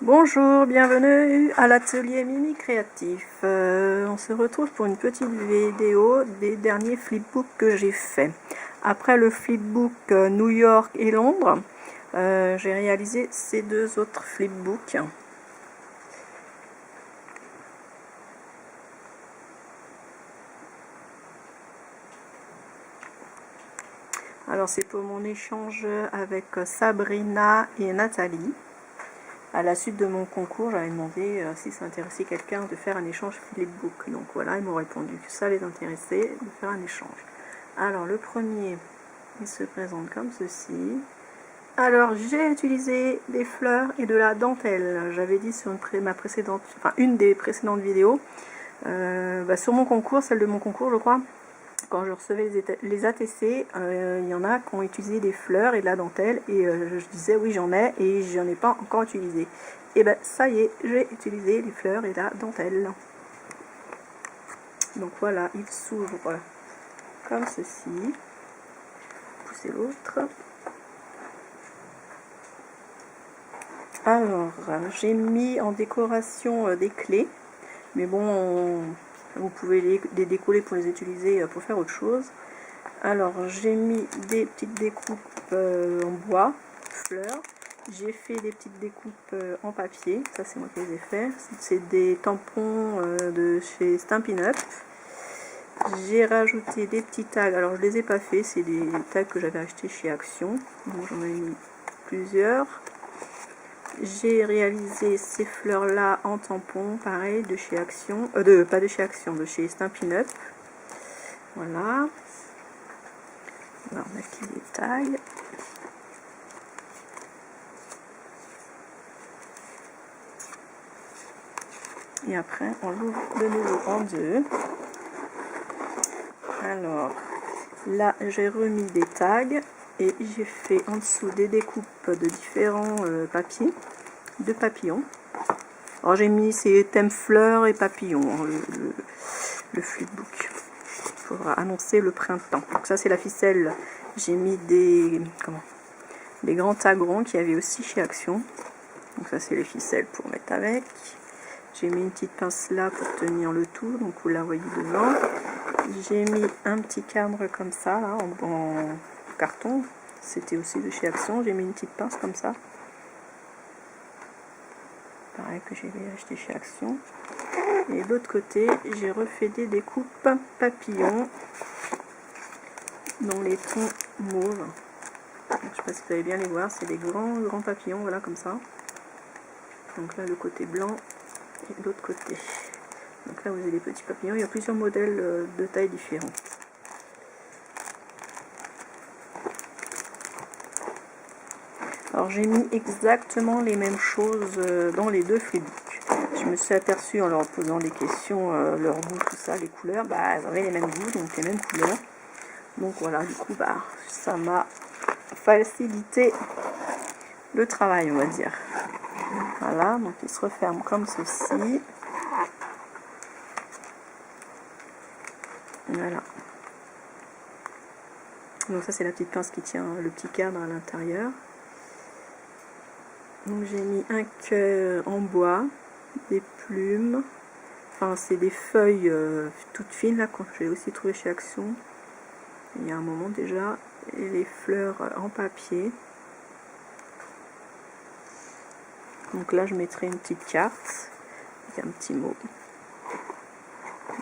Bonjour, bienvenue à l'atelier Mimi Créatif. On se retrouve pour une petite vidéo des derniers flipbooks que j'ai fait. Après le flipbook New York et Londres, j'ai réalisé ces deux autres flipbooks. Alors c'est pour mon échange avec Sabrina et Nathalie. À la suite de mon concours, j'avais demandé si ça intéressait quelqu'un de faire un échange flipbook. Donc voilà, ils m'ont répondu que ça les intéressait de faire un échange. Alors le premier, il se présente comme ceci. Alors j'ai utilisé des fleurs et de la dentelle. J'avais dit sur une des précédentes vidéos, sur mon concours, celle de mon concours je crois, quand je recevais les ATC, il y en a qui ont utilisé des fleurs et de la dentelle, et je disais oui j'en ai, et j'en ai pas encore utilisé. Et ben ça y est, j'ai utilisé les fleurs et la dentelle. Donc voilà, il s'ouvre comme ceci. Pousser l'autre. Alors, j'ai mis en décoration des clés, mais bon, vous pouvez les décoller pour les utiliser pour faire autre chose. Alors, j'ai mis des petites découpes en bois, fleurs. J'ai fait des petites découpes en papier, ça c'est moi qui les ai fait. C'est des tampons de chez Stampin' Up. J'ai rajouté des petits tags, alors je les ai pas fait, c'est des tags que j'avais achetés chez Action. Donc j'en ai mis plusieurs. J'ai réalisé ces fleurs là en tampon, pareil, de chez Action, pas de chez Action, de chez Stampin' Up. Voilà. On va remettre les tags. Et après, on l'ouvre de nouveau en deux. Alors, là, j'ai remis des tags et j'ai fait en dessous des découpes de différents papiers, de papillons. Alors, j'ai mis ces thèmes fleurs et papillons, le flipbook, pour annoncer le printemps. Donc ça, c'est la ficelle. J'ai mis des grands tags ronds qu'il y avait aussi chez Action. Donc ça, c'est les ficelles pour mettre avec. J'ai mis une petite pince là pour tenir le tout, donc vous la voyez devant. J'ai mis un petit cadre comme ça, là, en carton. C'était aussi de chez Action. J'ai mis une petite pince comme ça. Pareil que j'ai acheté chez Action. Et de l'autre côté, j'ai refait des découpes papillons dans les tons mauves. Donc, je ne sais pas si vous allez bien les voir, c'est des grands papillons, voilà, comme ça. Donc là, le côté blanc et l'autre côté. Donc là, vous avez des petits papillons. Il y a plusieurs modèles de tailles différentes. Alors, j'ai mis exactement les mêmes choses dans les deux flipbooks. Je me suis aperçue en leur posant des questions, leur goût, tout ça, les couleurs, elles avaient les mêmes goûts, donc les mêmes couleurs. Donc voilà, du coup, ça m'a facilité le travail, on va dire. Voilà, donc il se referme comme ceci. Voilà. Donc ça c'est la petite pince qui tient le petit cadre à l'intérieur. Donc j'ai mis un cœur en bois, des plumes, enfin c'est des feuilles toutes fines là, que j'ai aussi trouvé chez Action, il y a un moment déjà, et les fleurs en papier. Donc là je mettrai une petite carte, avec un petit mot.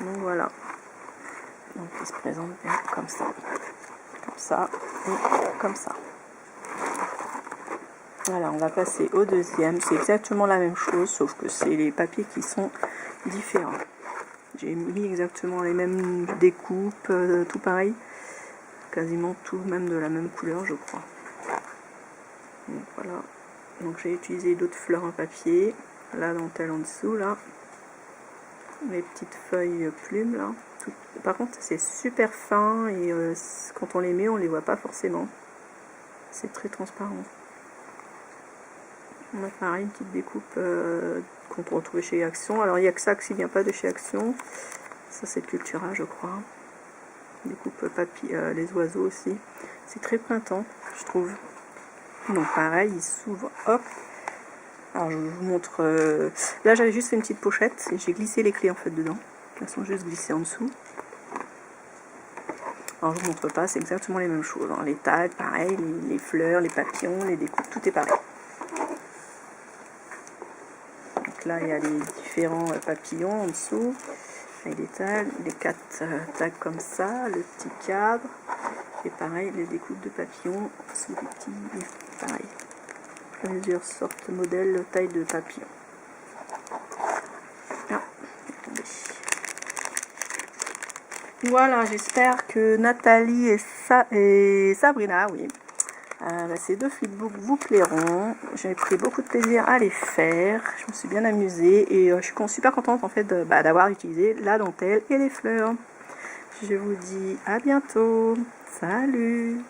Donc voilà. Donc il se présente bien comme ça et comme ça. Voilà, on va passer au deuxième. C'est exactement la même chose, sauf que c'est les papiers qui sont différents. J'ai mis exactement les mêmes découpes, tout pareil. Quasiment tout, même de la même couleur, je crois. Donc voilà. Donc j'ai utilisé d'autres fleurs en papier. La dentelle en dessous, là. Les petites feuilles plumes, là. Par contre, c'est super fin et quand on les met, on les voit pas forcément. C'est très transparent. On a pareil, une petite découpe qu'on peut retrouver chez Action. Alors il n'y a que ça qui vient pas de chez Action. Ça c'est Cultura, je crois. Découpe papier, les oiseaux aussi. C'est très printemps, je trouve. Donc pareil, il s'ouvre, hop. Alors je vous montre, là j'avais juste fait une petite pochette et j'ai glissé les clés en fait dedans. Elles sont juste glissées en dessous. Alors je vous montre pas, c'est exactement les mêmes choses. Hein. Les tags, pareil, les fleurs, les papillons, les découpes, tout est pareil. Donc là il y a les différents papillons en dessous, avec des tags, les 4 tags comme ça, le petit cadre, et pareil les découpes de papillons sous des petits, pareil. Plusieurs sortes, modèles, taille de papillon. Ah, attendez. Voilà, j'espère que Nathalie et Sabrina, oui, ces 2 flipbooks vous plairont. J'ai pris beaucoup de plaisir à les faire. Je me suis bien amusée et je suis super contente en fait d'avoir utilisé la dentelle et les fleurs. Je vous dis à bientôt. Salut!